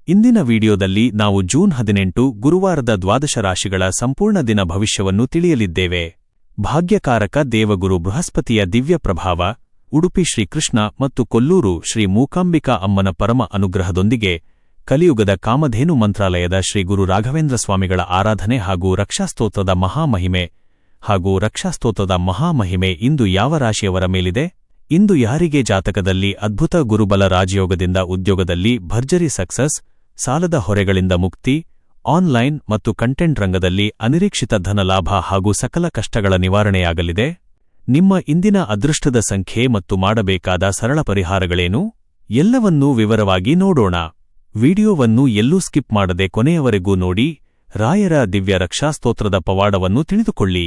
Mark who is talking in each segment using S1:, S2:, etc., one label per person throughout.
S1: ಇಂದಿನ ವಿಡಿಯೋದಲ್ಲಿ ನಾವು ಜೂನ್ 18 ಗುರುವಾರದ ದ್ವಾದಶ ರಾಶಿಗಳ ಸಂಪೂರ್ಣ ದಿನ ಭವಿಷ್ಯವನ್ನು ತಿಳಿಯಲಿದ್ದೇವೆ. ಭಾಗ್ಯಕಾರಕ ದೇವಗುರು ಬೃಹಸ್ಪತಿಯ ದಿವ್ಯ ಪ್ರಭಾವ, ಉಡುಪಿ ಶ್ರೀಕೃಷ್ಣ ಮತ್ತು ಕೊಲ್ಲೂರು ಶ್ರೀ ಮೂಕಾಂಬಿಕಾ ಅಮ್ಮನ ಪರಮ ಅನುಗ್ರಹದೊಂದಿಗೆ ಕಲಿಯುಗದ ಕಾಮಧೇನು ಮಂತ್ರಾಲಯದ ಶ್ರೀ ಗುರು ರಾಘವೇಂದ್ರ ಸ್ವಾಮಿಗಳ ಆರಾಧನೆ ಹಾಗೂ ರಕ್ಷಾಸ್ತೋತ್ರದ ಮಹಾಮಹಿಮೆ ಇಂದು ಯಾವ ರಾಶಿಯವರ ಮೇಲಿದೆ? ಇಂದು ಯಾರಿಗೆ ಜಾತಕದಲ್ಲಿ ಅದ್ಭುತ ಗುರುಬಲ ರಾಜಯೋಗದಿಂದ ಉದ್ಯೋಗದಲ್ಲಿ ಭರ್ಜರಿ ಸಕ್ಸಸ್, ಸಾಲದ ಹೊರೆಗಳಿಂದ ಮುಕ್ತಿ, ಆನ್ಲೈನ್ ಮತ್ತು ಕಂಟೆಂಟ್ ರಂಗದಲ್ಲಿ ಅನಿರೀಕ್ಷಿತ ಧನಲಾಭ ಹಾಗೂ ಸಕಲ ಕಷ್ಟಗಳ ನಿವಾರಣೆಯಾಗಲಿದೆ? ನಿಮ್ಮ ಇಂದಿನ ಅದೃಷ್ಟದ ಸಂಖ್ಯೆ ಮತ್ತು ಮಾಡಬೇಕಾದ ಸರಳ ಪರಿಹಾರಗಳೇನು? ಎಲ್ಲವನ್ನೂ ವಿವರವಾಗಿ ನೋಡೋಣ. ವಿಡಿಯೋವನ್ನು ಎಲ್ಲೂ ಸ್ಕಿಪ್ ಮಾಡದೆ ಕೊನೆಯವರೆಗೂ ನೋಡಿ, ರಾಯರ ದಿವ್ಯ ರಕ್ಷಾಸ್ತೋತ್ರದ ಪವಾಡವನ್ನು ತಿಳಿದುಕೊಳ್ಳಿ.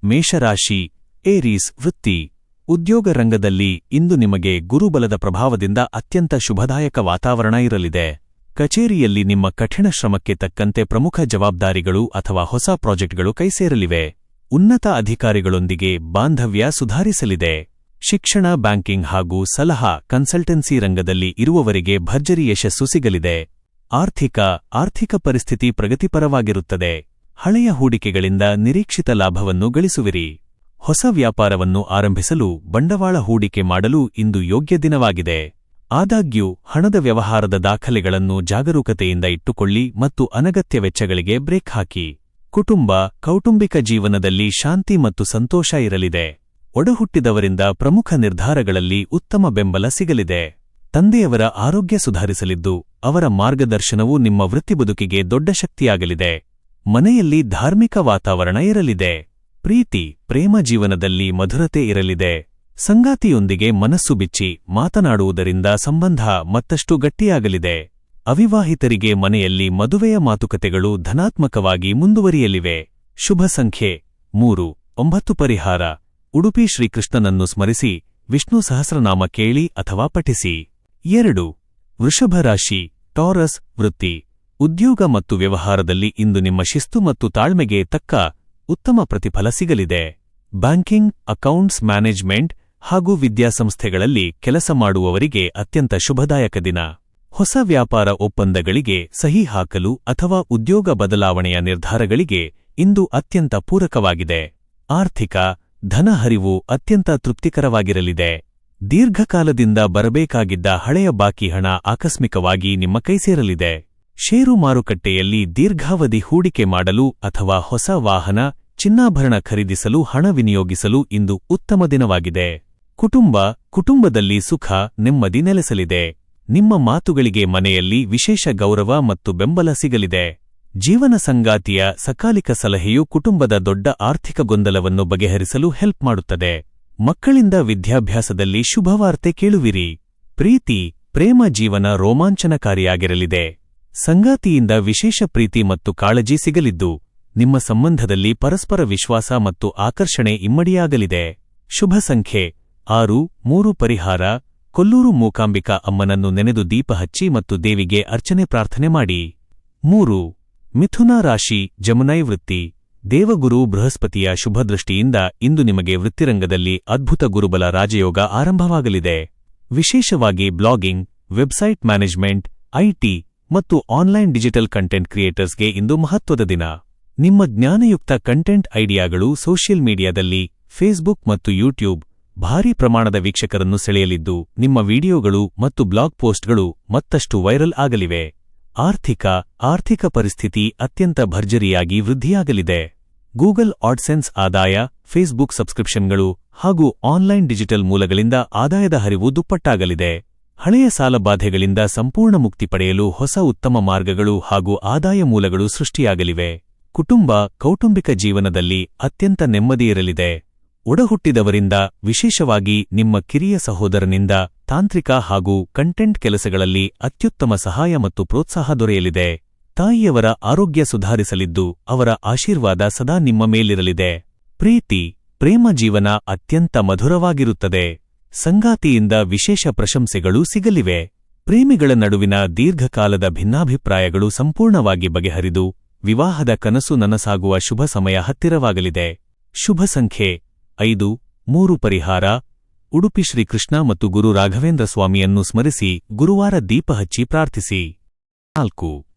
S1: ಮೇಷರಾಶಿ, ಏರೀಸ್ ವೃತ್ತಿ. ಉದ್ಯೋಗ ರಂಗದಲ್ಲಿ ಇಂದು ನಿಮಗೆ ಗುರುಬಲದ ಪ್ರಭಾವದಿಂದ ಅತ್ಯಂತ ಶುಭದಾಯಕ ವಾತಾವರಣ ಇರಲಿದೆ. ಕಚೇರಿಯಲ್ಲಿ ನಿಮ್ಮ ಕಠಿಣ ಶ್ರಮಕ್ಕೆ ತಕ್ಕಂತೆ ಪ್ರಮುಖ ಜವಾಬ್ದಾರಿಗಳು ಅಥವಾ ಹೊಸ ಪ್ರಾಜೆಕ್ಟ್ಗಳು ಕೈಸೇರಲಿವೆ. ಉನ್ನತ ಅಧಿಕಾರಿಗಳೊಂದಿಗೆ ಬಾಂಧವ್ಯ ಸುಧಾರಿಸಲಿದೆ. ಶಿಕ್ಷಣ, ಬ್ಯಾಂಕಿಂಗ್ ಹಾಗೂ ಸಲಹಾ ಕನ್ಸಲ್ಟೆನ್ಸಿ ರಂಗದಲ್ಲಿ ಇರುವವರಿಗೆ ಭರ್ಜರಿ ಯಶಸ್ಸು ಸಿಗಲಿದೆ. ಆರ್ಥಿಕ ಪರಿಸ್ಥಿತಿ ಪ್ರಗತಿಪರವಾಗಿರುತ್ತದೆ. ಹಳೆಯ ಹೂಡಿಕೆಗಳಿಂದ ನಿರೀಕ್ಷಿತ ಲಾಭವನ್ನು ಗಳಿಸುವಿರಿ. ಹೊಸ ವ್ಯಾಪಾರವನ್ನು ಆರಂಭಿಸಲು ಬಂಡವಾಳ ಹೂಡಿಕೆ ಮಾಡಲು ಇಂದು ಯೋಗ್ಯ ದಿನವಾಗಿದೆ. ಆದಾಗ್ಯೂ ಹಣದ ವ್ಯವಹಾರದ ದಾಖಲೆಗಳನ್ನು ಜಾಗರೂಕತೆಯಿಂದ ಇಟ್ಟುಕೊಳ್ಳಿ ಮತ್ತು ಅನಗತ್ಯ ವೆಚ್ಚಗಳಿಗೆ ಬ್ರೇಕ್ ಹಾಕಿ. ಕೌಟುಂಬಿಕ ಜೀವನದಲ್ಲಿ ಶಾಂತಿ ಮತ್ತು ಸಂತೋಷ ಇರಲಿದೆ. ಒಡಹುಟ್ಟಿದವರಿಂದ ಪ್ರಮುಖ ನಿರ್ಧಾರಗಳಲ್ಲಿ ಉತ್ತಮ ಬೆಂಬಲ ಸಿಗಲಿದೆ. ತಂದೆಯವರ ಆರೋಗ್ಯ ಸುಧಾರಿಸಲಿದ್ದು, ಅವರ ಮಾರ್ಗದರ್ಶನವು ನಿಮ್ಮ ವೃತ್ತಿಬದುಕಿಗೆ ದೊಡ್ಡ ಶಕ್ತಿಯಾಗಲಿದೆ. ಮನೆಯಲ್ಲಿ ಧಾರ್ಮಿಕ ವಾತಾವರಣ ಇರಲಿದೆ. ಪ್ರೇಮ ಜೀವನದಲ್ಲಿ ಮಧುರತೆ ಇರಲಿದೆ. ಸಂಗಾತಿಯೊಂದಿಗೆ ಮನಸ್ಸು ಬಿಚ್ಚಿ ಮಾತನಾಡುವುದರಿಂದ ಸಂಬಂಧ ಮತ್ತಷ್ಟು ಗಟ್ಟಿಯಾಗಲಿದೆ. ಅವಿವಾಹಿತರಿಗೆ ಮನೆಯಲ್ಲಿ ಮದುವೆಯ ಮಾತುಕತೆಗಳು ಧನಾತ್ಮಕವಾಗಿ ಮುಂದುವರಿಯಲಿವೆ. ಶುಭ ಸಂಖ್ಯೆ 3, 9 ಪರಿಹಾರ. ಉಡುಪಿ ಶ್ರೀಕೃಷ್ಣನನ್ನು ಸ್ಮರಿಸಿ ವಿಷ್ಣು ಸಹಸ್ರನಾಮ ಕೇಳಿ ಅಥವಾ ಪಠಿಸಿ. 2. ವೃಷಭ ರಾಶಿ, ಟಾರಸ್ ವೃತ್ತಿ. ಉದ್ಯೋಗ ಮತ್ತು ವ್ಯವಹಾರದಲ್ಲಿ ಇಂದು ನಿಮ್ಮ ಶಿಸ್ತು ಮತ್ತು ತಾಳ್ಮೆಗೆ ತಕ್ಕ ಉತ್ತಮ ಪ್ರತಿಫಲ ಸಿಗಲಿದೆ. ಬ್ಯಾಂಕಿಂಗ್, ಅಕೌಂಟ್ಸ್, ಮ್ಯಾನೇಜ್ಮೆಂಟ್ ಹಾಗೂ ವಿದ್ಯಾಸಂಸ್ಥೆಗಳಲ್ಲಿ ಕೆಲಸ ಮಾಡುವವರಿಗೆ ಅತ್ಯಂತ ಶುಭದಾಯಕ ದಿನ. ಹೊಸ ವ್ಯಾಪಾರ ಒಪ್ಪಂದಗಳಿಗೆ ಸಹಿ ಹಾಕಲು ಅಥವಾ ಉದ್ಯೋಗ ಬದಲಾವಣೆಯ ನಿರ್ಧಾರಗಳಿಗೆ ಇಂದು ಅತ್ಯಂತ ಪೂರಕವಾಗಿದೆ. ಧನ ಹರಿವು ಅತ್ಯಂತ ತೃಪ್ತಿಕರವಾಗಿರಲಿದೆ. ದೀರ್ಘಕಾಲದಿಂದ ಬರಬೇಕಾಗಿದ್ದ ಹಳೆಯ ಬಾಕಿ ಹಣ ಆಕಸ್ಮಿಕವಾಗಿ ನಿಮ್ಮ ಕೈಸೇರಲಿದೆ. ಷೇರು ಮಾರುಕಟ್ಟೆಯಲ್ಲಿ ದೀರ್ಘಾವಧಿ ಹೂಡಿಕೆ ಮಾಡಲು ಅಥವಾ ಹೊಸ ವಾಹನ, ಚಿನ್ನಾಭರಣ ಖರೀದಿಸಲು ಹಣ ವಿನಿಯೋಗಿಸಲು ಇಂದು ಉತ್ತಮ ದಿನವಾಗಿದೆ. ಕುಟುಂಬದಲ್ಲಿ ಸುಖ, ನೆಮ್ಮದಿ ನೆಲೆಸಲಿದೆ. ನಿಮ್ಮ ಮಾತುಗಳಿಗೆ ಮನೆಯಲ್ಲಿ ವಿಶೇಷ ಗೌರವ ಮತ್ತು ಬೆಂಬಲ ಸಿಗಲಿದೆ. ಜೀವನ ಸಂಗಾತಿಯ ಸಕಾಲಿಕ ಸಲಹೆಯು ಕುಟುಂಬದ ದೊಡ್ಡ ಆರ್ಥಿಕ ಗೊಂದಲವನ್ನು ಬಗೆಹರಿಸಲು ಹೆಲ್ಪ್ ಮಾಡುತ್ತದೆ. ಮಕ್ಕಳಿಂದ ವಿದ್ಯಾಭ್ಯಾಸದಲ್ಲಿ ಶುಭವಾರ್ತೆ ಕೇಳುವಿರಿ. ಪ್ರೇಮ ಜೀವನ ರೋಮಾಂಚನಕಾರಿಯಾಗಿರಲಿದೆ. ಸಂಗಾತಿಯಿಂದ ವಿಶೇಷ ಪ್ರೀತಿ ಮತ್ತು ಕಾಳಜಿ ಸಿಗಲಿದ್ದು, ನಿಮ್ಮ ಸಂಬಂಧದಲ್ಲಿ ಪರಸ್ಪರ ವಿಶ್ವಾಸ ಮತ್ತು ಆಕರ್ಷಣೆ ಇಮ್ಮಡಿಯಾಗಲಿದೆ. ಶುಭ ಸಂಖ್ಯೆ 6, 3 ಪರಿಹಾರ. ಕೊಲ್ಲೂರು ಮೂಕಾಂಬಿಕಾ ಅಮ್ಮನನ್ನು ನೆನೆದು ದೀಪ ಹಚ್ಚಿ ಮತ್ತು ದೇವಿಗೆ ಅರ್ಚನೆ ಪ್ರಾರ್ಥನೆ ಮಾಡಿ. 3. ಮಿಥುನ ರಾಶಿ, ಜಮುನೈ ವೃತ್ತಿ. ದೇವಗುರು ಬೃಹಸ್ಪತಿಯ ಶುಭದೃಷ್ಟಿಯಿಂದ ಇಂದು ನಿಮಗೆ ವೃತ್ತಿರಂಗದಲ್ಲಿ ಅದ್ಭುತ ಗುರುಬಲ ರಾಜಯೋಗ ಆರಂಭವಾಗಲಿದೆ. ವಿಶೇಷವಾಗಿ ಬ್ಲಾಗಿಂಗ್, ವೆಬ್ಸೈಟ್ ಮ್ಯಾನೇಜ್ಮೆಂಟ್, ಐಟಿ ಮತ್ತು ಆನ್ಲೈನ್ ಡಿಜಿಟಲ್ ಕಂಟೆಂಟ್ ಕ್ರಿಯೇಟರ್ಸ್ಗೆ ಇಂದು ಮಹತ್ವದ ದಿನ. ನಿಮ್ಮ ಜ್ಞಾನಯುಕ್ತ ಕಂಟೆಂಟ್ ಐಡಿಯಾಗಳು ಸೋಷಿಯಲ್ ಮೀಡಿಯಾದಲ್ಲಿ, ಫೇಸ್ಬುಕ್ ಮತ್ತು ಯೂಟ್ಯೂಬ್ ಭಾರೀ ಪ್ರಮಾಣದ ವೀಕ್ಷಕರನ್ನು ಸೆಳೆಯಲಿದ್ದು, ನಿಮ್ಮ ವಿಡಿಯೋಗಳು ಮತ್ತು ಬ್ಲಾಗ್ ಪೋಸ್ಟ್ಗಳು ಮತ್ತಷ್ಟು ವೈರಲ್ ಆಗಲಿವೆ. ಆರ್ಥಿಕ ಪರಿಸ್ಥಿತಿ ಅತ್ಯಂತ ಭರ್ಜರಿಯಾಗಿ ವೃದ್ಧಿಯಾಗಲಿದೆ. ಗೂಗಲ್ ಆಡ್ಸೆನ್ಸ್ ಆದಾಯ, ಫೇಸ್ಬುಕ್ ಸಬ್ಸ್ಕ್ರಿಪ್ಷನ್ಗಳು ಹಾಗೂ ಆನ್ಲೈನ್ ಡಿಜಿಟಲ್ ಮೂಲಗಳಿಂದ ಆದಾಯದ ಹರಿವು ದುಪ್ಪಟ್ಟಾಗಲಿದೆ. ಹಳೆಯ ಸಾಲಬಾಧೆಗಳಿಂದ ಸಂಪೂರ್ಣ ಮುಕ್ತಿ ಪಡೆಯಲು ಹೊಸ ಉತ್ತಮ ಮಾರ್ಗಗಳು ಹಾಗೂ ಆದಾಯ ಮೂಲಗಳು ಸೃಷ್ಟಿಯಾಗಲಿವೆ. ಕೌಟುಂಬಿಕ ಜೀವನದಲ್ಲಿ ಅತ್ಯಂತ ನೆಮ್ಮದಿಯಿರಲಿದೆ. ಒಡಹುಟ್ಟಿದವರಿಂದ, ವಿಶೇಷವಾಗಿ ನಿಮ್ಮ ಕಿರಿಯ ಸಹೋದರನಿಂದ ತಾಂತ್ರಿಕ ಹಾಗೂ ಕಂಟೆಂಟ್ ಕೆಲಸಗಳಲ್ಲಿ ಅತ್ಯುತ್ತಮ ಸಹಾಯ ಮತ್ತು ಪ್ರೋತ್ಸಾಹ ದೊರೆಯಲಿದೆ. ತಾಯಿಯವರ ಆರೋಗ್ಯ ಸುಧಾರಿಸಲಿದ್ದು, ಅವರ ಆಶೀರ್ವಾದ ಸದಾ ನಿಮ್ಮ ಮೇಲಿರಲಿದೆ. ಪ್ರೇಮ ಜೀವನ ಅತ್ಯಂತ ಮಧುರವಾಗಿರುತ್ತದೆ. ಸಂಗಾತಿಯಿಂದ ವಿಶೇಷ ಪ್ರಶಂಸೆಗಳು ಸಿಗಲಿವೆ. ಪ್ರೇಮಿಗಳ ನಡುವಿನ ದೀರ್ಘಕಾಲದ ಭಿನ್ನಾಭಿಪ್ರಾಯಗಳು ಸಂಪೂರ್ಣವಾಗಿ ಬಗೆಹರಿದು, ವಿವಾಹದ ಕನಸು ನನಸಾಗುವ ಶುಭ ಸಮಯ ಹತ್ತಿರವಾಗಲಿದೆ. ಶುಭ ಸಂಖ್ಯೆ 5, 3 ಪರಿಹಾರ. ಉಡುಪಿ ಶ್ರೀಕೃಷ್ಣ ಮತ್ತು ಗುರು ರಾಘವೇಂದ್ರ ಸ್ವಾಮಿಯನ್ನು ಸ್ಮರಿಸಿ ಗುರುವಾರ ದೀಪ ಹಚ್ಚಿ ಪ್ರಾರ್ಥಿಸಿ. 4.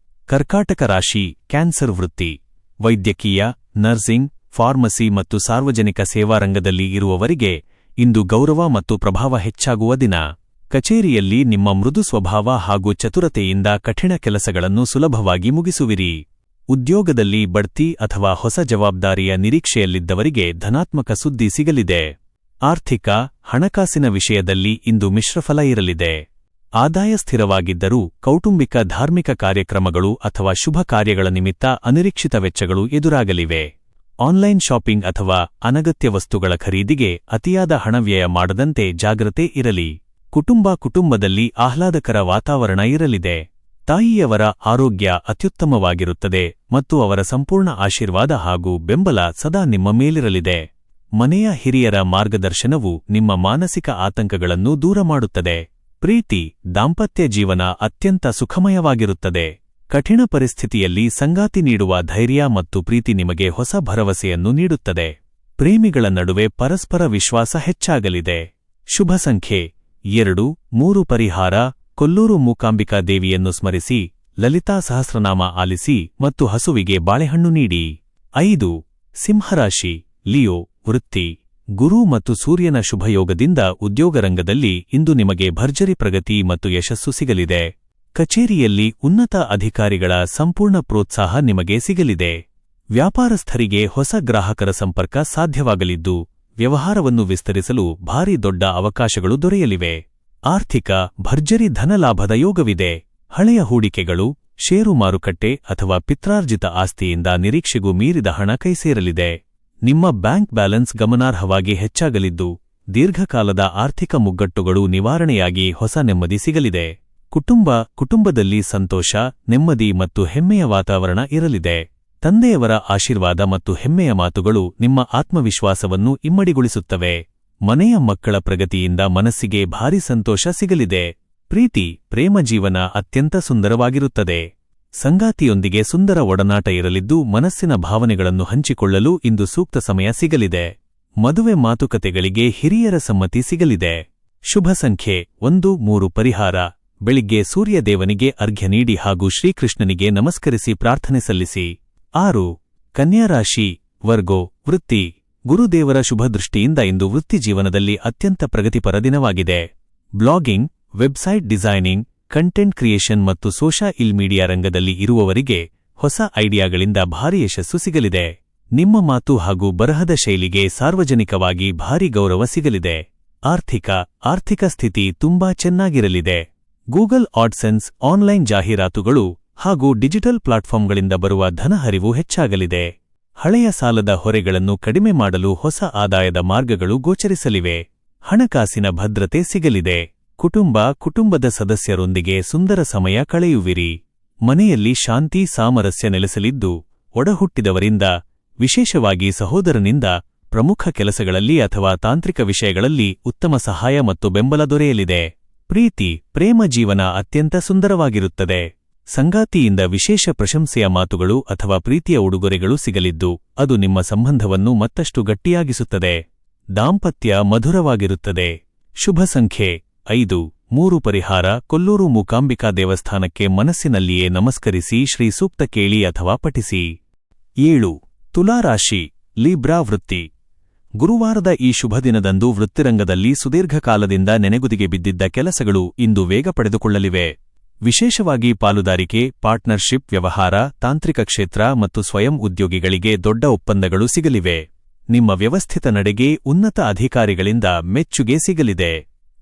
S1: ಕರ್ಕಾಟಕ ರಾಶಿ ಕ್ಯಾನ್ಸರ್ ವೃತ್ತಿ ವೈದ್ಯಕೀಯ, ನರ್ಸಿಂಗ್, ಫಾರ್ಮಸಿ ಮತ್ತು ಸಾರ್ವಜನಿಕ ಸೇವಾ ರಂಗದಲ್ಲಿ ಇರುವವರಿಗೆ ಇಂದು ಗೌರವ ಮತ್ತು ಪ್ರಭಾವ ಹೆಚ್ಚಾಗುವ ದಿನ. ಕಚೇರಿಯಲ್ಲಿ ನಿಮ್ಮ ಮೃದು ಸ್ವಭಾವ ಹಾಗೂ ಚತುರತೆಯಿಂದ ಕಠಿಣ ಕೆಲಸಗಳನ್ನು ಸುಲಭವಾಗಿ ಮುಗಿಸುವಿರಿ. ಉದ್ಯೋಗದಲ್ಲಿ ಬಡ್ತಿ ಅಥವಾ ಹೊಸ ಜವಾಬ್ದಾರಿಯ ನಿರೀಕ್ಷೆಯಲ್ಲಿದ್ದವರಿಗೆ ಧನಾತ್ಮಕ ಸುದ್ದಿ ಸಿಗಲಿದೆ. ಆರ್ಥಿಕ, ಹಣಕಾಸಿನ ವಿಷಯದಲ್ಲಿ ಇಂದು ಮಿಶ್ರಫಲ ಇರಲಿದೆ. ಆದಾಯ ಸ್ಥಿರವಾಗಿದ್ದರೂ ಕೌಟುಂಬಿಕ ಧಾರ್ಮಿಕ ಕಾರ್ಯಕ್ರಮಗಳು ಅಥವಾ ಶುಭ ಕಾರ್ಯಗಳ ನಿಮಿತ್ತ ಅನಿರೀಕ್ಷಿತ ವೆಚ್ಚಗಳು ಎದುರಾಗಲಿವೆ. ಆನ್ಲೈನ್ ಶಾಪಿಂಗ್ ಅಥವಾ ಅನಗತ್ಯ ವಸ್ತುಗಳ ಖರೀದಿಗೆ ಅತಿಯಾದ ಹಣವ್ಯಯ ಮಾಡದಂತೆ ಜಾಗ್ರತೆ ಇರಲಿ. ಕುಟುಂಬದಲ್ಲಿ ಆಹ್ಲಾದಕರ ವಾತಾವರಣ ಇರಲಿದೆ. ತಾಯಿಯವರ ಆರೋಗ್ಯ ಅತ್ಯುತ್ತಮವಾಗಿರುತ್ತದೆ ಮತ್ತು ಅವರ ಸಂಪೂರ್ಣ ಆಶೀರ್ವಾದ ಹಾಗೂ ಬೆಂಬಲ ಸದಾ ನಿಮ್ಮ ಮೇಲಿರಲಿದೆ. ಮನೆಯ ಹಿರಿಯರ ಮಾರ್ಗದರ್ಶನವು ನಿಮ್ಮ ಮಾನಸಿಕ ಆತಂಕಗಳನ್ನು ದೂರ ಮಾಡುತ್ತದೆ. ಪ್ರೀತಿ, ದಾಂಪತ್ಯ ಜೀವನ ಅತ್ಯಂತ ಸುಖಮಯವಾಗಿರುತ್ತದೆ. ಕಠಿಣ ಪರಿಸ್ಥಿತಿಯಲ್ಲಿ ಸಂಗಾತಿ ನೀಡುವ ಧೈರ್ಯ ಮತ್ತು ಪ್ರೀತಿ ನಿಮಗೆ ಹೊಸ ಭರವಸೆಯನ್ನು ನೀಡುತ್ತದೆ. ಪ್ರೇಮಿಗಳ ನಡುವೆ ಪರಸ್ಪರ ವಿಶ್ವಾಸ ಹೆಚ್ಚಾಗಲಿದೆ. ಶುಭ ಸಂಖ್ಯೆ 2, 3 ಪರಿಹಾರ ಕೊಲ್ಲೂರು ಮೂಕಾಂಬಿಕಾ ದೇವಿಯನ್ನು ಸ್ಮರಿಸಿ, ಲಲಿತಾ ಸಹಸ್ರನಾಮ ಆಲಿಸಿ ಮತ್ತು ಹಸುವಿಗೆ ಬಾಳೆಹಣ್ಣು ನೀಡಿ. 5. ಸಿಂಹರಾಶಿ ಲಿಯೋ ವೃತ್ತಿ ಗುರು ಮತ್ತು ಸೂರ್ಯನ ಶುಭಯೋಗದಿಂದ ಉದ್ಯೋಗರಂಗದಲ್ಲಿ ಇಂದು ನಿಮಗೆ ಭರ್ಜರಿ ಪ್ರಗತಿ ಮತ್ತು ಯಶಸ್ಸು ಸಿಗಲಿದೆ. ಕಚೇರಿಯಲ್ಲಿ ಉನ್ನತ ಅಧಿಕಾರಿಗಳ ಸಂಪೂರ್ಣ ಪ್ರೋತ್ಸಾಹ ನಿಮಗೆ ಸಿಗಲಿದೆ. ವ್ಯಾಪಾರಸ್ಥರಿಗೆ ಹೊಸ ಗ್ರಾಹಕರ ಸಂಪರ್ಕ ಸಾಧ್ಯವಾಗಲಿದ್ದು, ವ್ಯವಹಾರವನ್ನು ವಿಸ್ತರಿಸಲು ಭಾರಿ ದೊಡ್ಡ ಅವಕಾಶಗಳು ದೊರೆಯಲಿವೆ. ಆರ್ಥಿಕ ಭರ್ಜರಿ ಧನಲಾಭದ ಯೋಗವಿದೆ. ಹಳೆಯ ಹೂಡಿಕೆಗಳು, ಷೇರು ಮಾರುಕಟ್ಟೆ ಅಥವಾ ಪಿತ್ರಾರ್ಜಿತ ಆಸ್ತಿಯಿಂದ ನಿರೀಕ್ಷೆಗೂ ಮೀರಿದ ಹಣ ಕೈಸೇರಲಿದೆ. ನಿಮ್ಮ ಬ್ಯಾಂಕ್ ಬ್ಯಾಲೆನ್ಸ್ ಗಮನಾರ್ಹವಾಗಿ ಹೆಚ್ಚಾಗಲಿದ್ದು, ದೀರ್ಘಕಾಲದ ಆರ್ಥಿಕ ಮುಗ್ಗಟ್ಟುಗಳು ನಿವಾರಣೆಯಾಗಿ ಹೊಸ ನೆಮ್ಮದಿ ಸಿಗಲಿದೆ. ಕುಟುಂಬದಲ್ಲಿ ಸಂತೋಷ, ನೆಮ್ಮದಿ ಮತ್ತು ಹೆಮ್ಮೆಯ ವಾತಾವರಣ ಇರಲಿದೆ. ತಂದೆಯವರ ಆಶೀರ್ವಾದ ಮತ್ತು ಹೆಮ್ಮೆಯ ಮಾತುಗಳು ನಿಮ್ಮ ಆತ್ಮವಿಶ್ವಾಸವನ್ನು ಇಮ್ಮಡಿಗೊಳಿಸುತ್ತವೆ. ಮನೆಯ ಮಕ್ಕಳ ಪ್ರಗತಿಯಿಂದ ಮನಸ್ಸಿಗೆ ಭಾರಿ ಸಂತೋಷ ಸಿಗಲಿದೆ. ಪ್ರೇಮ ಜೀವನ ಅತ್ಯಂತ ಸುಂದರವಾಗಿರುತ್ತದೆ. ಸಂಗಾತಿಯೊಂದಿಗೆ ಸುಂದರ ಒಡನಾಟ ಇರಲಿದ್ದು, ಮನಸ್ಸಿನ ಭಾವನೆಗಳನ್ನು ಹಂಚಿಕೊಳ್ಳಲು ಇಂದು ಸೂಕ್ತ ಸಮಯ ಸಿಗಲಿದೆ. ಮದುವೆ ಮಾತುಕತೆಗಳಿಗೆ ಹಿರಿಯರ ಸಮ್ಮತಿ ಸಿಗಲಿದೆ. ಶುಭ ಸಂಖ್ಯೆ 1, 3 ಪರಿಹಾರ ಬೆಳಿಗ್ಗೆ ಸೂರ್ಯದೇವನಿಗೆ ಅರ್ಘ್ಯ ನೀಡಿ ಹಾಗೂ ಶ್ರೀಕೃಷ್ಣನಿಗೆ ನಮಸ್ಕರಿಸಿ ಪ್ರಾರ್ಥನೆ ಸಲ್ಲಿಸಿ. 6. ಕನ್ಯಾ ರಾಶಿ ವರ್ಗೋ ವೃತ್ತಿ ಗುರುದೇವರ ಶುಭ ದೃಷ್ಟಿಯಿಂದ ಇಂದು ವೃತ್ತಿಜೀವನದಲ್ಲಿ ಅತ್ಯಂತ ಪ್ರಗತಿಪರ ದಿನವಾಗಿದೆ. Blogging, website designing, content creation ಮತ್ತು ಸೋಷಿಯಲ್ ಮೀಡಿಯಾ ರಂಗದಲ್ಲಿ ಇರುವವರಿಗೆ ಹೊಸ ಐಡಿಯಾಗಳಿಂದ ಭಾರಿ ಯಶಸ್ಸು ಸಿಗಲಿದೆ. ನಿಮ್ಮ ಮಾತು ಹಾಗೂ ಬರಹದ ಶೈಲಿಗೆ ಸಾರ್ವಜನಿಕವಾಗಿ ಭಾರಿ ಗೌರವ ಸಿಗಲಿದೆ. ಆರ್ಥಿಕ ಸ್ಥಿತಿ ತುಂಬಾ ಚೆನ್ನಾಗಿರಲಿದೆ. ಗೂಗಲ್ ಆಡ್ಸೆನ್ಸ್, ಆನ್ಲೈನ್ ಜಾಹೀರಾತುಗಳು ಹಾಗೂ ಡಿಜಿಟಲ್ ಪ್ಲಾಟ್ಫಾರ್ಮ್ಗಳಿಂದ ಬರುವ ಧನಹರಿವು ಹೆಚ್ಚಾಗಲಿದೆ. ಹಳೆಯ ಸಾಲದ ಹೊರೆಗಳನ್ನು ಕಡಿಮೆ ಮಾಡಲು ಹೊಸ ಆದಾಯದ ಮಾರ್ಗಗಳು ಗೋಚರಿಸಲಿವೆ. ಹಣಕಾಸಿನ ಭದ್ರತೆ ಸಿಗಲಿದೆ. ಕುಟುಂಬದ ಸದಸ್ಯರೊಂದಿಗೆ ಸುಂದರ ಸಮಯ ಕಳೆಯುವಿರಿ. ಮನೆಯಲ್ಲಿ ಶಾಂತಿ ಸಾಮರಸ್ಯ ನೆಲೆಸಲಿದ್ದು, ಒಡಹುಟ್ಟಿದವರಿಂದ, ವಿಶೇಷವಾಗಿ ಸಹೋದರನಿಂದ ಪ್ರಮುಖ ಕೆಲಸಗಳಲ್ಲಿ ಅಥವಾ ತಾಂತ್ರಿಕ ವಿಷಯಗಳಲ್ಲಿ ಉತ್ತಮ ಸಹಾಯ ಮತ್ತು ಬೆಂಬಲ ದೊರೆಯಲಿದೆ. ಪ್ರೇಮ ಜೀವನ ಅತ್ಯಂತ ಸುಂದರವಾಗಿರುತ್ತದೆ. ಸಂಗಾತಿಯಿಂದ ವಿಶೇಷ ಪ್ರಶಂಸೆಯ ಮಾತುಗಳು ಅಥವಾ ಪ್ರೀತಿಯ ಉಡುಗೊರೆಗಳು ಸಿಗಲಿದ್ದು, ಅದು ನಿಮ್ಮ ಸಂಬಂಧವನ್ನು ಮತ್ತಷ್ಟು ಗಟ್ಟಿಯಾಗಿಸುತ್ತದೆ. ದಾಂಪತ್ಯ ಮಧುರವಾಗಿರುತ್ತದೆ. ಶುಭ ಸಂಖ್ಯೆ 5, 3 ಪರಿಹಾರ ಕೊಲ್ಲೂರು ಮೂಕಾಂಬಿಕಾ ದೇವಸ್ಥಾನಕ್ಕೆ ಮನಸ್ಸಿನಲ್ಲಿಯೇ ನಮಸ್ಕರಿಸಿ ಶ್ರೀ ಸೂಕ್ತ ಕೇಳಿ ಅಥವಾ ಪಠಿಸಿ. 7. ತುಲಾರಾಶಿ ಲೀಬ್ರಾ ವೃತ್ತಿ ಗುರುವಾರದ ಈ ಶುಭ ದಿನದಂದು ವೃತ್ತಿರಂಗದಲ್ಲಿ ಸುದೀರ್ಘಕಾಲದಿಂದ ನೆನೆಗುದಿಗೆ ಬಿದ್ದಿದ್ದ ಕೆಲಸಗಳು ಇಂದು ವೇಗ ಪಡೆದುಕೊಳ್ಳಲಿವೆ. ವಿಶೇಷವಾಗಿ ಪಾಲುದಾರಿಕೆ, ಪಾರ್ಟ್ನರ್ಶಿಪ್ ವ್ಯವಹಾರ, ತಾಂತ್ರಿಕ ಕ್ಷೇತ್ರ ಮತ್ತು ಸ್ವಯಂ ಉದ್ಯೋಗಿಗಳಿಗೆ ದೊಡ್ಡ ಒಪ್ಪಂದಗಳು ಸಿಗಲಿವೆ. ನಿಮ್ಮ ವ್ಯವಸ್ಥಿತ ನಡೆಗೆ ಉನ್ನತ ಅಧಿಕಾರಿಗಳಿಂದ ಮೆಚ್ಚುಗೆ ಸಿಗಲಿದೆ.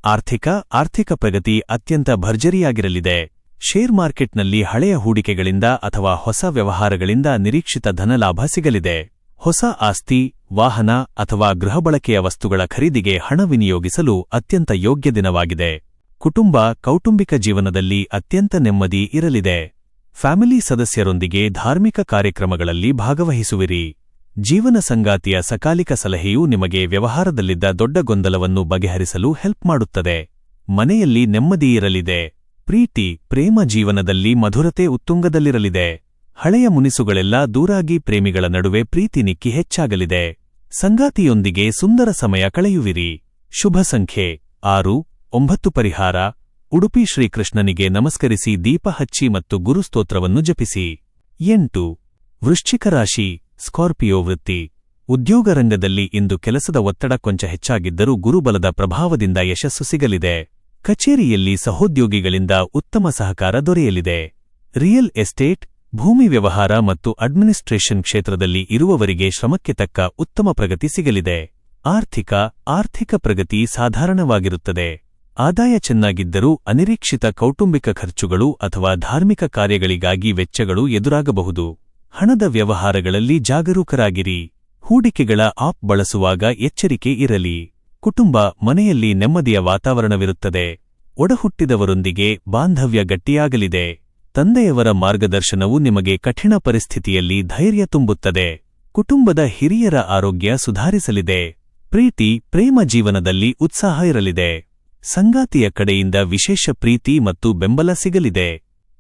S1: ಆರ್ಥಿಕ ಪ್ರಗತಿ ಅತ್ಯಂತ ಭರ್ಜರಿಯಾಗಿರಲಿದೆ. ಶೇರ್ ಮಾರ್ಕೆಟ್ನಲ್ಲಿ ಹಳೆಯ ಹೂಡಿಕೆಗಳಿಂದ ಅಥವಾ ಹೊಸ ವ್ಯವಹಾರಗಳಿಂದ ನಿರೀಕ್ಷಿತ ಧನಲಾಭ ಸಿಗಲಿದೆ. ಹೊಸ ಆಸ್ತಿ, ವಾಹನ ಅಥವಾ ಗೃಹಬಳಕೆಯ ವಸ್ತುಗಳ ಖರೀದಿಗೆ ಹಣ ವಿನಿಯೋಗಿಸಲು ಅತ್ಯಂತ ಯೋಗ್ಯ ದಿನವಾಗಿದೆ. ಕೌಟುಂಬಿಕ ಜೀವನದಲ್ಲಿ ಅತ್ಯಂತ ನೆಮ್ಮದಿ ಇರಲಿದೆ. ಫ್ಯಾಮಿಲಿ ಸದಸ್ಯರೊಂದಿಗೆ ಧಾರ್ಮಿಕ ಕಾರ್ಯಕ್ರಮಗಳಲ್ಲಿ ಭಾಗವಹಿಸುವಿರಿ. ಜೀವನ ಸಂಗಾತಿಯ ಸಕಾಲಿಕ ಸಲಹೆಯೂ ನಿಮಗೆ ವ್ಯವಹಾರದಲ್ಲಿದ್ದ ದೊಡ್ಡ ಗೊಂದಲವನ್ನು ಬಗೆಹರಿಸಲು ಹೆಲ್ಪ್ ಮಾಡುತ್ತದೆ. ಮನೆಯಲ್ಲಿ ನೆಮ್ಮದಿಯಿರಲಿದೆ. ಪ್ರೇಮ ಜೀವನದಲ್ಲಿ ಮಧುರತೆ ಉತ್ತುಂಗದಲ್ಲಿರಲಿದೆ. ಹಳೆಯ ಮುನಿಸುಗಳೆಲ್ಲ ದೂರಾಗಿ ಪ್ರೇಮಿಗಳ ನಡುವೆ ಪ್ರೀತಿ ನಿಕ್ಕಿ ಹೆಚ್ಚಾಗಲಿದೆ. ಸಂಗಾತಿಯೊಂದಿಗೆ ಸುಂದರ ಸಮಯ ಕಳೆಯುವಿರಿ. ಶುಭ ಸಂಖ್ಯೆ 6, 9 ಪರಿಹಾರ ಉಡುಪಿ ಶ್ರೀಕೃಷ್ಣನಿಗೆ ನಮಸ್ಕರಿಸಿ ದೀಪ ಹಚ್ಚಿ ಮತ್ತು ಗುರುಸ್ತೋತ್ರವನ್ನು ಜಪಿಸಿ. 8. ವೃಶ್ಚಿಕ ರಾಶಿ, ಸ್ಕಾರ್ಪಿಯೋ ವೃತ್ತಿ. ಉದ್ಯೋಗ ರಂಗದಲ್ಲಿ ಇಂದು ಕೆಲಸದ ಒತ್ತಡ ಕೊಂಚ ಹೆಚ್ಚಾಗಿದ್ದರೂ ಗುರುಬಲದ ಪ್ರಭಾವದಿಂದ ಯಶಸ್ಸು ಸಿಗಲಿದೆ. ಕಚೇರಿಯಲ್ಲಿ ಸಹೋದ್ಯೋಗಿಗಳಿಂದ ಉತ್ತಮ ಸಹಕಾರ ದೊರೆಯಲಿದೆ. ರಿಯಲ್ ಎಸ್ಟೇಟ್, ಭೂಮಿ ವ್ಯವಹಾರ ಮತ್ತು ಅಡ್ಮಿನಿಸ್ಟ್ರೇಷನ್ ಕ್ಷೇತ್ರದಲ್ಲಿ ಇರುವವರಿಗೆ ಶ್ರಮಕ್ಕೆ ತಕ್ಕ ಉತ್ತಮ ಪ್ರಗತಿ ಸಿಗಲಿದೆ. ಆರ್ಥಿಕ ಪ್ರಗತಿ ಸಾಧಾರಣವಾಗಿರುತ್ತದೆ. ಆದಾಯ ಚೆನ್ನಾಗಿದ್ದರೂ ಅನಿರೀಕ್ಷಿತ ಕೌಟುಂಬಿಕ ಖರ್ಚುಗಳು ಅಥವಾ ಧಾರ್ಮಿಕ ಕಾರ್ಯಗಳಿಗಾಗಿ ವೆಚ್ಚಗಳು ಎದುರಾಗಬಹುದು. ಹಣದ ವ್ಯವಹಾರಗಳಲ್ಲಿ ಜಾಗರೂಕರಾಗಿರಿ. ಹೂಡಿಕೆಗಳ ಆಪ್ ಬಳಸುವಾಗ ಎಚ್ಚರಿಕೆ ಇರಲಿ. ಕುಟುಂಬ, ಮನೆಯಲ್ಲಿ ನೆಮ್ಮದಿಯ ವಾತಾವರಣವಿರುತ್ತದೆ. ಒಡಹುಟ್ಟಿದವರೊಂದಿಗೆ ಬಾಂಧವ್ಯ ಗಟ್ಟಿಯಾಗಲಿದೆ. ತಂದೆಯವರ ಮಾರ್ಗದರ್ಶನವು ನಿಮಗೆ ಕಠಿಣ ಪರಿಸ್ಥಿತಿಯಲ್ಲಿ ಧೈರ್ಯ ತುಂಬುತ್ತದೆ. ಕುಟುಂಬದ ಹಿರಿಯರ ಆರೋಗ್ಯ ಸುಧಾರಿಸಲಿದೆ. ಪ್ರೇಮ ಜೀವನದಲ್ಲಿ ಉತ್ಸಾಹ ಇರಲಿದೆ. ಸಂಗಾತಿಯ ಕಡೆಯಿಂದ ವಿಶೇಷ ಪ್ರೀತಿ ಮತ್ತು ಬೆಂಬಲ ಸಿಗಲಿದೆ.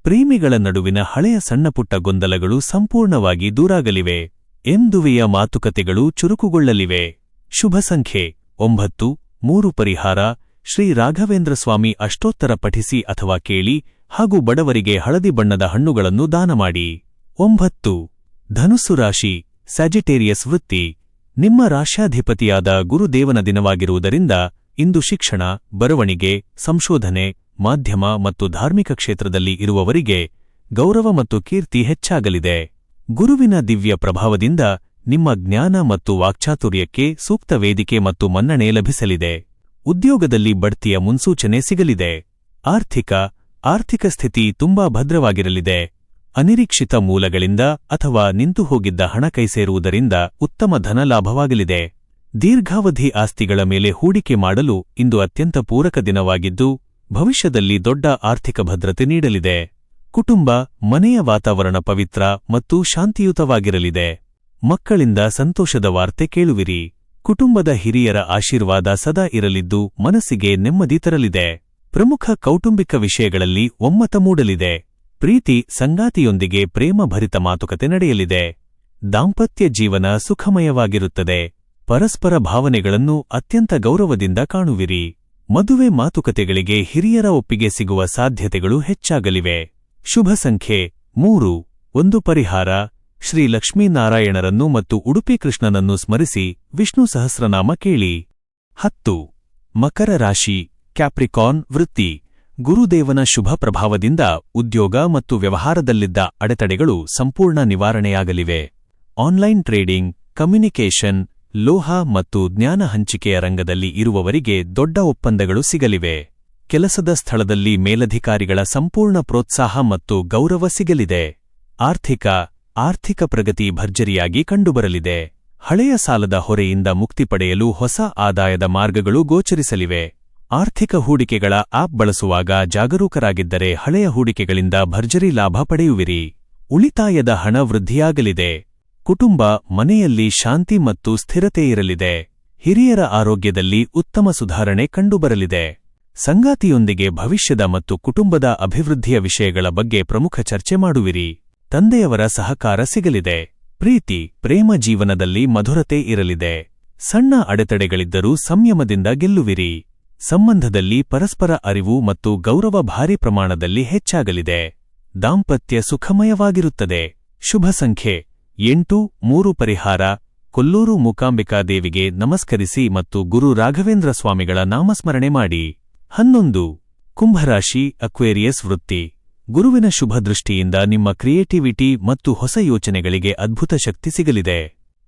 S1: ಪ್ರೇಮಿಗಳ ನಡುವಿನ ಹಳೆಯ ಸಣ್ಣಪುಟ್ಟ ಗೊಂದಲಗಳು ಸಂಪೂರ್ಣವಾಗಿ ದೂರಾಗಲಿವೆ. ಎಂದುವೆಯ ಮಾತುಕತೆಗಳು ಚುರುಕುಗೊಳ್ಳಲಿವೆ. ಶುಭ ಸಂಖ್ಯೆ 9. 3 ಪರಿಹಾರ: ಶ್ರೀ ರಾಘವೇಂದ್ರ ಸ್ವಾಮಿ ಅಷ್ಟೋತ್ತರ ಪಠಿಸಿ ಅಥವಾ ಕೇಳಿ ಹಾಗೂ ಬಡವರಿಗೆ ಹಳದಿ ಬಣ್ಣದ ಹಣ್ಣುಗಳನ್ನು ದಾನ ಮಾಡಿ. 9. ಧನುಸ್ಸು ರಾಶಿ, ಸ್ಯಾಜಿಟೇರಿಯಸ್ ವೃತ್ತಿ. ನಿಮ್ಮ ರಾಶ್ಯಾಧಿಪತಿಯಾದ ಗುರುದೇವನ ದಿನವಾಗಿರುವುದರಿಂದ ಇಂದು ಶಿಕ್ಷಣ, ಬರವಣಿಗೆ, ಸಂಶೋಧನೆ, ಮಾಧ್ಯಮ ಮತ್ತು ಧಾರ್ಮಿಕ ಕ್ಷೇತ್ರದಲ್ಲಿ ಇರುವವರಿಗೆ ಗೌರವ ಮತ್ತು ಕೀರ್ತಿ ಹೆಚ್ಚಾಗಲಿದೆ. ಗುರುವಿನ ದಿವ್ಯ ಪ್ರಭಾವದಿಂದ ನಿಮ್ಮ ಜ್ಞಾನ ಮತ್ತು ವಾಕ್ಚಾತುರ್ಯಕ್ಕೆ ಸೂಕ್ತ ವೇದಿಕೆ ಮತ್ತು ಮನ್ನಣೆ ಲಭಿಸಲಿದೆ. ಉದ್ಯೋಗದಲ್ಲಿ ಬಡ್ತಿಯ ಮುನ್ಸೂಚನೆ ಸಿಗಲಿದೆ. ಆರ್ಥಿಕ ಸ್ಥಿತಿ ತುಂಬಾ ಭದ್ರವಾಗಿರಲಿದೆ. ಅನಿರೀಕ್ಷಿತ ಮೂಲಗಳಿಂದ ಅಥವಾ ನಿಂತುಹೋಗಿದ್ದ ಹಣ ಕೈಸೇರುವುದರಿಂದ ಉತ್ತಮ ಧನಲಾಭವಾಗಲಿದೆ. ದೀರ್ಘಾವಧಿ ಆಸ್ತಿಗಳ ಮೇಲೆ ಹೂಡಿಕೆ ಮಾಡಲು ಇಂದು ಅತ್ಯಂತ ಪೂರಕ ದಿನವಾಗಿದ್ದು, ಭವಿಷ್ಯದಲ್ಲಿ ದೊಡ್ಡ ಆರ್ಥಿಕ ಭದ್ರತೆ ನೀಡಲಿದೆ. ಕುಟುಂಬ, ಮನೆಯ ವಾತಾವರಣ ಪವಿತ್ರ ಮತ್ತು ಶಾಂತಿಯುತವಾಗಿರಲಿದೆ. ಮಕ್ಕಳಿಂದ ಸಂತೋಷದ ವಾರ್ತೆ ಕೇಳುವಿರಿ. ಕುಟುಂಬದ ಹಿರಿಯರ ಆಶೀರ್ವಾದ ಸದಾ ಇರಲಿದ್ದು ಮನಸ್ಸಿಗೆ ನೆಮ್ಮದಿ ತರಲಿದೆ. ಪ್ರಮುಖ ಕೌಟುಂಬಿಕ ವಿಷಯಗಳಲ್ಲಿ ಒಮ್ಮತ ಮೂಡಲಿದೆ. ಸಂಗಾತಿಯೊಂದಿಗೆ ಪ್ರೇಮಭರಿತ ಮಾತುಕತೆ ನಡೆಯಲಿದೆ. ದಾಂಪತ್ಯ ಜೀವನ ಸುಖಮಯವಾಗಿರುತ್ತದೆ. ಪರಸ್ಪರ ಭಾವನೆಗಳನ್ನು ಅತ್ಯಂತ ಗೌರವದಿಂದ ಕಾಣುವಿರಿ. ಮದುವೆ ಮಾತುಕತೆಗಳಿಗೆ ಹಿರಿಯರ ಒಪ್ಪಿಗೆ ಸಿಗುವ ಸಾಧ್ಯತೆಗಳು ಹೆಚ್ಚಾಗಲಿವೆ. ಶುಭ ಸಂಖ್ಯೆ 3. 1 ಪರಿಹಾರ: ಶ್ರೀ ಲಕ್ಷ್ಮೀನಾರಾಯಣರನ್ನು ಮತ್ತು ಉಡುಪಿ ಕೃಷ್ಣನನ್ನು ಸ್ಮರಿಸಿ ವಿಷ್ಣು ಸಹಸ್ರನಾಮ ಕೇಳಿ. 10. ಮಕರ ರಾಶಿ, ಕ್ಯಾಪ್ರಿಕಾರ್ನ್ ವೃತ್ತಿ. ಗುರುದೇವನ ಶುಭ ಪ್ರಭಾವದಿಂದ ಉದ್ಯೋಗ ಮತ್ತು ವ್ಯವಹಾರದಲ್ಲಿದ್ದ ಅಡೆತಡೆಗಳು ಸಂಪೂರ್ಣ ನಿವಾರಣೆಯಾಗಲಿವೆ. ಆನ್ಲೈನ್ ಟ್ರೇಡಿಂಗ್, ಕಮ್ಯುನಿಕೇಷನ್, ಲೋಹ ಮತ್ತು ಜ್ಞಾನ ಹಂಚಿಕೆಯ ರಂಗದಲ್ಲಿ ಇರುವವರಿಗೆ ದೊಡ್ಡ ಒಪ್ಪಂದಗಳು ಸಿಗಲಿವೆ. ಕೆಲಸದ ಸ್ಥಳದಲ್ಲಿ ಮೇಲಧಿಕಾರಿಗಳ ಸಂಪೂರ್ಣ ಪ್ರೋತ್ಸಾಹ ಮತ್ತು ಗೌರವ ಸಿಗಲಿದೆ. ಆರ್ಥಿಕ ಪ್ರಗತಿ ಭರ್ಜರಿಯಾಗಿ ಕಂಡುಬರಲಿದೆ. ಹಳೆಯ ಸಾಲದ ಹೊರೆಯಿಂದ ಮುಕ್ತಿ ಪಡೆಯಲು ಹೊಸ ಆದಾಯದ ಮಾರ್ಗಗಳು ಗೋಚರಿಸಲಿವೆ. ಆರ್ಥಿಕ ಹೂಡಿಕೆಗಳ ಆಪ್ ಬಳಸುವಾಗ ಜಾಗರೂಕರಾಗಿದ್ದರೆ ಹಳೆಯ ಹೂಡಿಕೆಗಳಿಂದ ಭರ್ಜರಿ ಲಾಭ ಪಡೆಯುವಿರಿ. ಉಳಿತಾಯದ ಹಣ ವೃದ್ಧಿಯಾಗಲಿದೆ. ಕುಟುಂಬ, ಮನೆಯಲ್ಲಿ ಶಾಂತಿ ಮತ್ತು ಸ್ಥಿರತೆ ಇರಲಿದೆ. ಹಿರಿಯರ ಆರೋಗ್ಯದಲ್ಲಿ ಉತ್ತಮ ಸುಧಾರಣೆ ಕಂಡುಬರಲಿದೆ. ಸಂಗಾತಿಯೊಂದಿಗೆ ಭವಿಷ್ಯದ ಮತ್ತು ಕುಟುಂಬದ ಅಭಿವೃದ್ಧಿಯ ವಿಷಯಗಳ ಬಗ್ಗೆ ಪ್ರಮುಖ ಚರ್ಚೆ ಮಾಡುವಿರಿ. ತಂದೆಯವರ ಸಹಕಾರ ಸಿಗಲಿದೆ. ಪ್ರೇಮ ಜೀವನದಲ್ಲಿ ಮಧುರತೆ ಇರಲಿದೆ. ಸಣ್ಣ ಅಡೆತಡೆಗಳಿದ್ದರೂ ಸಂಯಮದಿಂದ ಗೆಲ್ಲುವಿರಿ. ಸಂಬಂಧದಲ್ಲಿ ಪರಸ್ಪರ ಅರಿವು ಮತ್ತು ಗೌರವ ಭಾರೀ ಪ್ರಮಾಣದಲ್ಲಿ ಹೆಚ್ಚಾಗಲಿದೆ. ದಾಂಪತ್ಯ ಸುಖಮಯವಾಗಿರುತ್ತದೆ. ಶುಭ ಸಂಖ್ಯೆ 8. 3 ಪರಿಹಾರ: ಕೊಲ್ಲೂರು ಮೂಕಾಂಬಿಕಾದೇವಿಗೆ ನಮಸ್ಕರಿಸಿ ಮತ್ತು ಗುರು ರಾಘವೇಂದ್ರ ಸ್ವಾಮಿಗಳ ನಾಮಸ್ಮರಣೆ ಮಾಡಿ. 11. ಕುಂಭರಾಶಿ, ಅಕ್ವೇರಿಯಸ್ ವೃತ್ತಿ. ಗುರುವಿನ ಶುಭ ದೃಷ್ಟಿಯಿಂದ ನಿಮ್ಮ ಕ್ರಿಯೇಟಿವಿಟಿ ಮತ್ತು ಹೊಸ ಯೋಚನೆಗಳಿಗೆ ಅದ್ಭುತ ಶಕ್ತಿ ಸಿಗಲಿದೆ.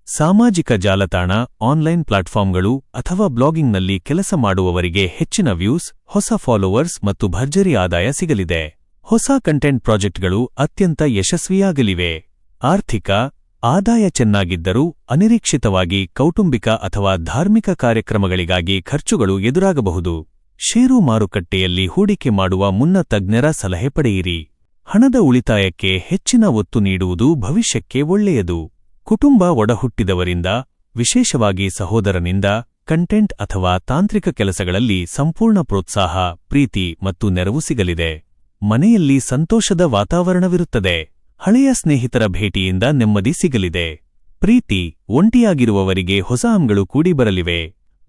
S1: ಸಾಮಾಜಿಕ ಜಾಲತಾಣ, ಆನ್ಲೈನ್ ಪ್ಲಾಟ್ಫಾರ್ಮ್ಗಳು ಅಥವಾ ಬ್ಲಾಗಿಂಗ್ನಲ್ಲಿ ಕೆಲಸ ಮಾಡುವವರಿಗೆ ಹೆಚ್ಚಿನ ವ್ಯೂಸ್, ಹೊಸ ಫಾಲೋವರ್ಸ್ ಮತ್ತು ಭರ್ಜರಿ ಆದಾಯ ಸಿಗಲಿದೆ. ಹೊಸ ಕಂಟೆಂಟ್ ಪ್ರಾಜೆಕ್ಟ್ಗಳು ಅತ್ಯಂತ ಯಶಸ್ವಿಯಾಗಲಿವೆ. ಆದಾಯ ಚೆನ್ನಾಗಿದ್ದರೂ ಅನಿರೀಕ್ಷಿತವಾಗಿ ಕೌಟುಂಬಿಕ ಅಥವಾ ಧಾರ್ಮಿಕ ಕಾರ್ಯಕ್ರಮಗಳಿಗಾಗಿ ಖರ್ಚುಗಳು ಎದುರಾಗಬಹುದು. ಷೇರು ಮಾರುಕಟ್ಟೆಯಲ್ಲಿ ಹೂಡಿಕೆ ಮಾಡುವ ಮುನ್ನ ತಜ್ಞರ ಸಲಹೆ ಪಡೆಯಿರಿ. ಹಣದ ಉಳಿತಾಯಕ್ಕೆ ಹೆಚ್ಚಿನ ಒತ್ತು ನೀಡುವುದು ಭವಿಷ್ಯಕ್ಕೆ ಒಳ್ಳೆಯದು. ಕುಟುಂಬ, ಒಡಹುಟ್ಟಿದವರಿಂದ, ವಿಶೇಷವಾಗಿ ಸಹೋದರನಿಂದ, ಕಂಟೆಂಟ್ ಅಥವಾ ತಾಂತ್ರಿಕ ಕೆಲಸಗಳಲ್ಲಿ ಸಂಪೂರ್ಣ ಪ್ರೋತ್ಸಾಹ, ಪ್ರೀತಿ ಮತ್ತು ನೆರವು ಸಿಗಲಿದೆ. ಮನೆಯಲ್ಲಿ ಸಂತೋಷದ ವಾತಾವರಣವಿರುತ್ತದೆ. ಹಳೆಯ ಸ್ನೇಹಿತರ ಭೇಟಿಯಿಂದ ನೆಮ್ಮದಿ ಸಿಗಲಿದೆ. ಒಂಟಿಯಾಗಿರುವವರಿಗೆ ಹೊಸ ಅಂಗಳು ಕೂಡಿಬರಲಿವೆ.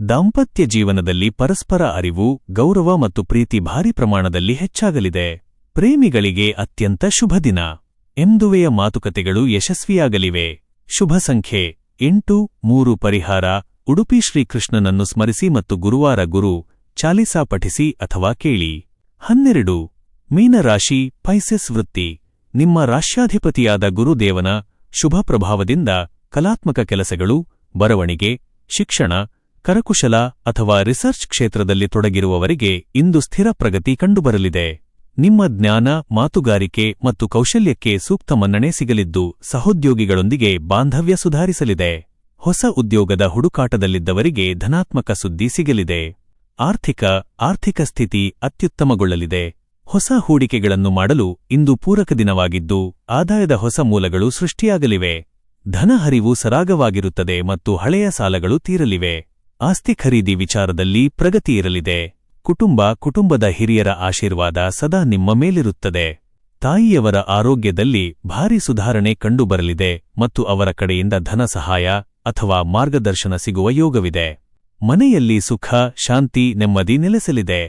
S1: ದಾಂಪತ್ಯ ಜೀವನದಲ್ಲಿ ಪರಸ್ಪರ ಅರಿವು, ಗೌರವ ಮತ್ತು ಪ್ರೀತಿ ಭಾರಿ ಪ್ರಮಾಣದಲ್ಲಿ ಹೆಚ್ಚಾಗಲಿದೆ. ಪ್ರೇಮಿಗಳಿಗೆ ಅತ್ಯಂತ ಶುಭ ದಿನ. ಎಂದುವೆಯ ಮಾತುಕತೆಗಳು ಯಶಸ್ವಿಯಾಗಲಿವೆ. ಶುಭ ಸಂಖ್ಯೆ 8-3 ಪರಿಹಾರ: ಉಡುಪಿ ಶ್ರೀಕೃಷ್ಣನನ್ನು ಸ್ಮರಿಸಿ ಮತ್ತು ಗುರುವಾರ ಗುರು ಚಾಲಿಸಾ ಪಠಿಸಿ ಅಥವಾ ಕೇಳಿ. 12 ಮೀನರಾಶಿ ಪೈಸೆಸ್ ವೃತ್ತಿ. ನಿಮ್ಮ ರಾಶ್ಯಾಧಿಪತಿಯಾದ ಗುರುದೇವನ ಶುಭ ಪ್ರಭಾವದಿಂದ ಕಲಾತ್ಮಕ ಕೆಲಸಗಳು, ಬರವಣಿಗೆ, ಶಿಕ್ಷಣ, ಕರಕುಶಲ ಅಥವಾ ರಿಸರ್ಚ್ ಕ್ಷೇತ್ರದಲ್ಲಿ ತೊಡಗಿರುವವರಿಗೆ ಇಂದು ಸ್ಥಿರ ಪ್ರಗತಿ ಕಂಡುಬರಲಿದೆ. ನಿಮ್ಮ ಜ್ಞಾನ, ಮಾತುಗಾರಿಕೆ ಮತ್ತು ಕೌಶಲ್ಯಕ್ಕೆ ಸೂಕ್ತ ಮನ್ನಣೆ ಸಿಗಲಿದ್ದು ಸಹೋದ್ಯೋಗಿಗಳೊಂದಿಗೆ ಬಾಂಧವ್ಯ ಸುಧಾರಿಸಲಿದೆ. ಹೊಸ ಉದ್ಯೋಗದ ಹುಡುಕಾಟದಲ್ಲಿದ್ದವರಿಗೆ ಧನಾತ್ಮಕ ಸುದ್ದಿ ಸಿಗಲಿದೆ. ಆರ್ಥಿಕ ಸ್ಥಿತಿ ಅತ್ಯುತ್ತಮಗೊಳ್ಳಲಿದೆ. ಹೊಸ ಹೂಡಿಕೆಗಳನ್ನು ಮಾಡಲು ಇಂದು ಪೂರಕ ದಿನವಾಗಿದ್ದು ಆದಾಯದ ಹೊಸ ಮೂಲಗಳು ಸೃಷ್ಟಿಯಾಗಲಿವೆ. ಧನ ಹರಿವು ಸರಾಗವಾಗಿರುತ್ತದೆ ಮತ್ತು ಹಳೆಯ ಸಾಲಗಳು ತೀರಲಿವೆ. ಆಸ್ತಿ ಖರೀದಿ ವಿಚಾರದಲ್ಲಿ ಪ್ರಗತಿ ಇರಲಿದೆ. ಕುಟುಂಬದ ಹಿರಿಯರ ಆಶೀರ್ವಾದ ಸದಾ ನಿಮ್ಮ ಮೇಲಿರುತ್ತದೆ. ತಾಯಿಯವರ ಆರೋಗ್ಯದಲ್ಲಿ ಭಾರಿ ಸುಧಾರಣೆ ಕಂಡುಬರಲಿದೆ ಮತ್ತು ಅವರ ಕಡೆಯಿಂದ ಧನ ಸಹಾಯ ಅಥವಾ ಮಾರ್ಗದರ್ಶನ ಸಿಗುವ ಯೋಗವಿದೆ. ಮನೆಯಲ್ಲಿ ಸುಖ, ಶಾಂತಿ, ನೆಮ್ಮದಿ ನೆಲೆಸಲಿದೆ.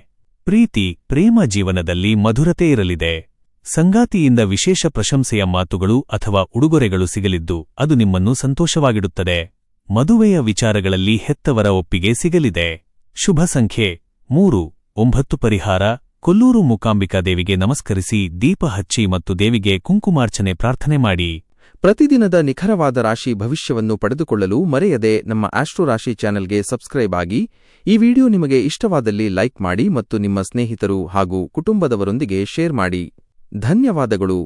S1: ಪ್ರೇಮ ಜೀವನದಲ್ಲಿ ಮಧುರತೆ ಇರಲಿದೆ. ಸಂಗಾತಿಯಿಂದ ವಿಶೇಷ ಪ್ರಶಂಸೆಯ ಮಾತುಗಳು ಅಥವಾ ಉಡುಗೊರೆಗಳು ಸಿಗಲಿದ್ದು ಅದು ನಿಮ್ಮನ್ನು ಸಂತೋಷವಾಗಿಡುತ್ತದೆ. ಮದುವೆಯ ವಿಚಾರಗಳಲ್ಲಿ ಹೆತ್ತವರ ಒಪ್ಪಿಗೆ ಸಿಗಲಿದೆ. ಶುಭ ಸಂಖ್ಯೆ 3-9 ಪರಿಹಾರ: ಕೊಲ್ಲೂರು ಮೂಕಾಂಬಿಕಾ ದೇವಿಗೆ ನಮಸ್ಕರಿಸಿ, ದೀಪ ಹಚ್ಚಿ ಮತ್ತು ದೇವಿಗೆ ಕುಂಕುಮಾರ್ಚನೆ ಪ್ರಾರ್ಥನೆ ಮಾಡಿ.
S2: ಪ್ರತಿದಿನದ ನಿಖರವಾದ ರಾಶಿ ಭವಿಷ್ಯವನ್ನು ಪಡೆದುಕೊಳ್ಳಲು ಮರೆಯದೆ ನಮ್ಮ ಆಸ್ಟ್ರೋ ರಾಶಿ ಚಾನೆಲ್ಗೆ ಸಬ್ಸ್ಕ್ರೈಬ್ ಆಗಿ. ಈ ವಿಡಿಯೋ ನಿಮಗೆ ಇಷ್ಟವಾದಲ್ಲಿ ಲೈಕ್ ಮಾಡಿ ಮತ್ತು ನಿಮ್ಮ ಸ್ನೇಹಿತರು ಹಾಗೂ ಕುಟುಂಬದವರೊಂದಿಗೆ ಶೇರ್ ಮಾಡಿ. ಧನ್ಯವಾದಗಳು.